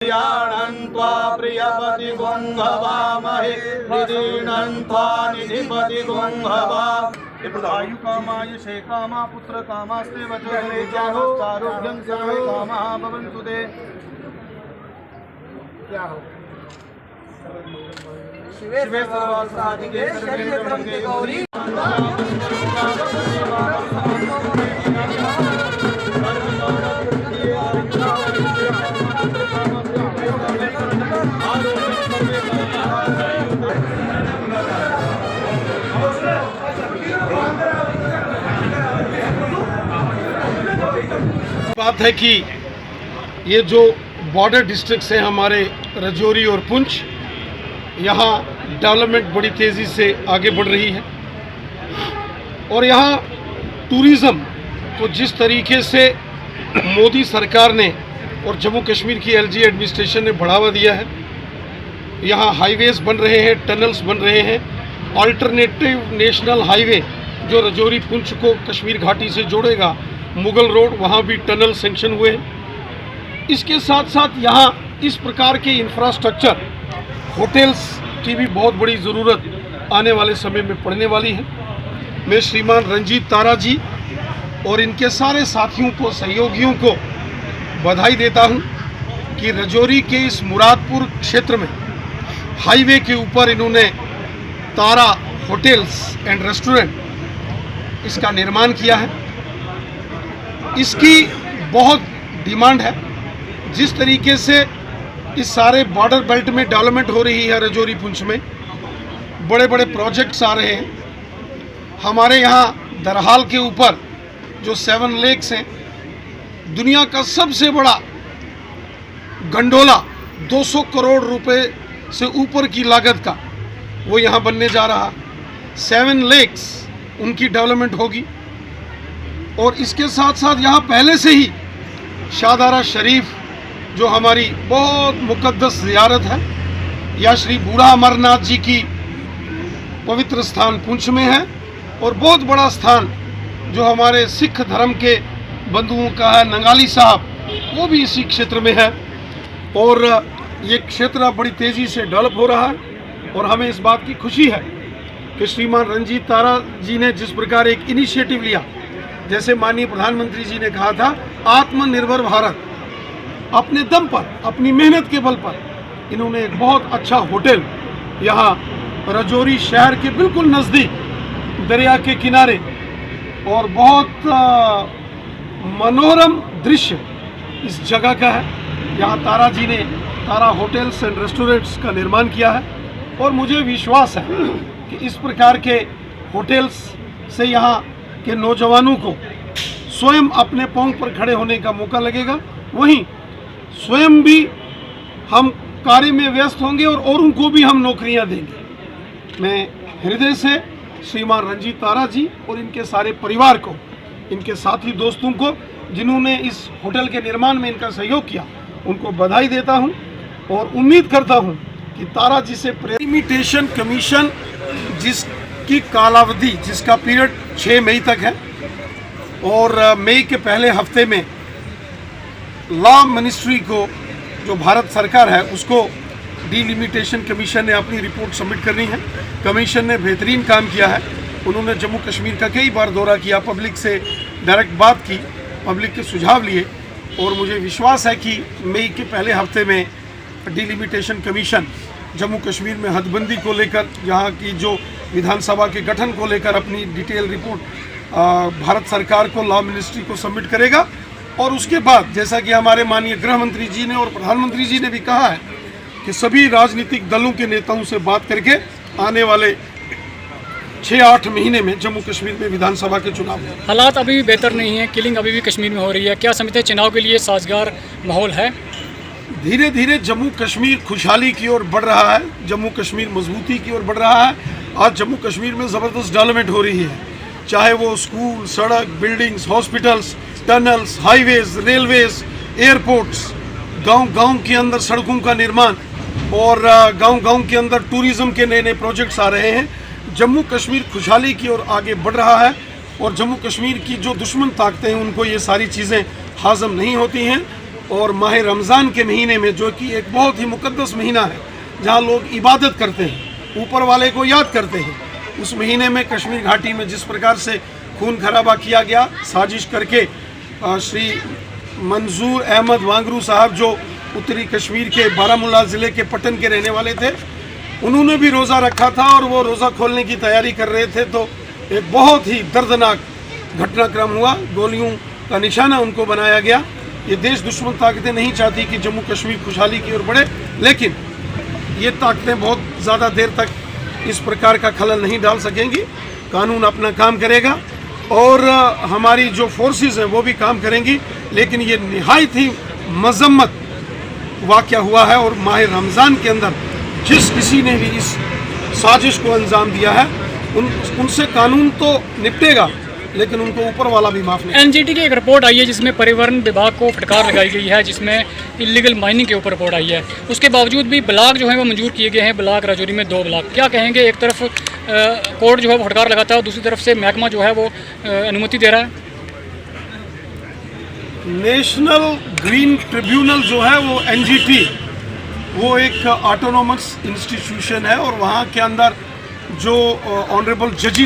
त्वा प्रियपति गुंहवामहे त्वा निधिपति गुंहवा। आयु कामाय शे कामा पुत्र कामास्ते वचने जाहो आरोग्यं सर्वे कामा भवन्तु ते। क्या हो शिवे सर्वासादिके सर्वे गौरी बात है कि ये जो बॉर्डर डिस्ट्रिक्ट्स हैं हमारे राजौरी और पुंछ, यहाँ डेवलपमेंट बड़ी तेज़ी से आगे बढ़ रही है और यहाँ टूरिज़्म को जिस तरीके से मोदी सरकार ने और जम्मू कश्मीर की एलजी एडमिनिस्ट्रेशन ने बढ़ावा दिया है, यहाँ हाईवेज़ बन रहे हैं, टनल्स बन रहे हैं। अल्टरनेटिव नेशनल हाईवे जो राजौरी पुंछ को कश्मीर घाटी से जोड़ेगा, मुगल रोड, वहाँ भी टनल सेंक्शन हुए हैं। इसके साथ साथ यहाँ इस प्रकार के इंफ्रास्ट्रक्चर, होटल्स की भी बहुत बड़ी ज़रूरत आने वाले समय में पड़ने वाली है। मैं श्रीमान रंजीत तारा जी और इनके सारे साथियों को, सहयोगियों को बधाई देता हूँ कि राजौरी के इस मुरादपुर क्षेत्र में हाईवे के ऊपर इन्होंने तारा होटल्स एंड रेस्टोरेंट इसका निर्माण किया है। इसकी बहुत डिमांड है। जिस तरीके से इस सारे बॉर्डर बेल्ट में डेवलपमेंट हो रही है, राजौरी पुंछ में बड़े बड़े प्रोजेक्ट्स आ रहे हैं। हमारे यहाँ दरहाल के ऊपर जो 7 लेक्स हैं, दुनिया का सबसे बड़ा गंडोला 200 करोड़ रुपए से ऊपर की लागत का वो यहाँ बनने जा रहा। 7 लेक्स उनकी डेवलपमेंट होगी और इसके साथ साथ यहाँ पहले से ही शाहदारा शरीफ जो हमारी बहुत मुकद्दस ज़ियारत है, या श्री बूढ़ा अमरनाथ जी की पवित्र स्थान पुंछ में है और बहुत बड़ा स्थान जो हमारे सिख धर्म के बंधुओं का है, नंगाली साहब, वो भी इसी क्षेत्र में है। और ये क्षेत्र बड़ी तेज़ी से डेवलप हो रहा है और हमें इस बात की खुशी है कि श्रीमान रंजीत तारा जी ने जिस प्रकार एक इनिशिएटिव लिया, जैसे माननीय प्रधानमंत्री जी ने कहा था, आत्मनिर्भर भारत, अपने दम पर, अपनी मेहनत के बल पर इन्होंने एक बहुत अच्छा होटल यहाँ राजौरी शहर के बिल्कुल नज़दीक, दरिया के किनारे, और बहुत मनोरम दृश्य इस जगह का है। यहाँ तारा जी ने तारा होटल्स एंड रेस्टोरेंट्स का निर्माण किया है और मुझे विश्वास है कि इस प्रकार के होटल्स से यहाँ के नौजवानों को स्वयं अपने पांव पर खड़े होने का मौका लगेगा। वहीं स्वयं भी हम कार्य में व्यस्त होंगे और औरों को भी हम नौकरियां देंगे। मैं हृदय से श्रीमान रंजीत तारा जी और इनके सारे परिवार को, इनके साथी दोस्तों को जिन्होंने इस होटल के निर्माण में इनका सहयोग किया, उनको बधाई देता हूं और उम्मीद करता हूं कि तारा जी से लिमिटेशन कमीशन जिसकी कालावधि, जिसका पीरियड 6 मई तक है और मई के पहले हफ्ते में लॉ मिनिस्ट्री को, जो भारत सरकार है, उसको डिलिमिटेशन कमीशन ने अपनी रिपोर्ट सबमिट करनी है। कमीशन ने बेहतरीन काम किया है। उन्होंने जम्मू कश्मीर का कई बार दौरा किया, पब्लिक से डायरेक्ट बात की, पब्लिक के सुझाव लिए और मुझे विश्वास है कि मई के पहले हफ्ते में डिलिमिटेशन कमीशन जम्मू कश्मीर में हदबंदी को लेकर, यहाँ की जो विधानसभा के गठन को लेकर अपनी डिटेल रिपोर्ट भारत सरकार को, लॉ मिनिस्ट्री को सबमिट करेगा। और उसके बाद जैसा कि हमारे माननीय गृह मंत्री जी ने और प्रधानमंत्री जी ने भी कहा है कि सभी राजनीतिक दलों के नेताओं से बात करके आने वाले 6-8 महीने में जम्मू कश्मीर में विधानसभा के चुनाव होंगे। हालात अभी भी बेहतर नहीं है, किलिंग अभी भी कश्मीर में हो रही है। क्या समझते हैं चुनाव के लिए साजगार माहौल है? धीरे धीरे जम्मू कश्मीर खुशहाली की ओर बढ़ रहा है, जम्मू कश्मीर मजबूती की ओर बढ़ रहा है। आज जम्मू कश्मीर में ज़बरदस्त डेवलपमेंट हो रही है, चाहे वो स्कूल, सड़क, buildings, hospitals, tunnels, highways, railways, airports, गांव-गांव के अंदर सड़कों का निर्माण और गांव-गांव के अंदर टूरिज़्म के नए नए प्रोजेक्ट्स आ रहे हैं। जम्मू कश्मीर खुशहाली की ओर आगे बढ़ रहा है और जम्मू कश्मीर की जो दुश्मन ताकतें हैं उनको ये सारी चीज़ें हाज़म नहीं होती हैं। और माह रमज़ान के महीने में, जो कि एक बहुत ही मुक़द्दस महीना है जहाँ लोग इबादत करते हैं, ऊपर वाले को याद करते हैं, उस महीने में कश्मीर घाटी में जिस प्रकार से खून खराबा किया गया साजिश करके, श्री मंजूर अहमद वांगरू साहब जो उत्तरी कश्मीर के बारामूला ज़िले के पटन के रहने वाले थे, उन्होंने भी रोज़ा रखा था और वो रोज़ा खोलने की तैयारी कर रहे थे, तो एक बहुत ही दर्दनाक घटनाक्रम हुआ, गोलियों का निशाना उनको बनाया गया। ये देश दुश्मन ताकतें नहीं चाहती कि जम्मू कश्मीर खुशहाली की ओर बढ़े, लेकिन ये ताकतें बहुत ज़्यादा देर तक इस प्रकार का खलल नहीं डाल सकेंगी। कानून अपना काम करेगा और हमारी जो फोर्सेस हैं वो भी काम करेंगी, लेकिन ये निहायत ही मजम्मत वाक़या हुआ है। और माह रमज़ान के अंदर जिस किसी ने भी इस साजिश को अंजाम दिया है उनसे कानून तो निपटेगा, लेकिन उनको ऊपर वाला भी माफ़ नहीं। एनजीटी की एक रिपोर्ट आई है जिसमें पर्यावरण विभाग को फटकार लगाई गई है, जिसमें इलीगल माइनिंग के ऊपर रिपोर्ट आई है। उसके बावजूद भी ब्लॉक जो है वो मंजूर किए गए हैं, ब्लॉक राजौरी में 2 ब्लॉक। क्या कहेंगे, एक तरफ कोर्ट जो है वो फटकार लगाता है और दूसरी तरफ से महकमा जो है वो अनुमति दे रहा है। नेशनल ग्रीन ट्रिब्यूनल जो है वो एनजीटी, वो एक ऑटोनोमस इंस्टीट्यूशन है और वहाँ के अंदर जो ऑनरेबल जजेस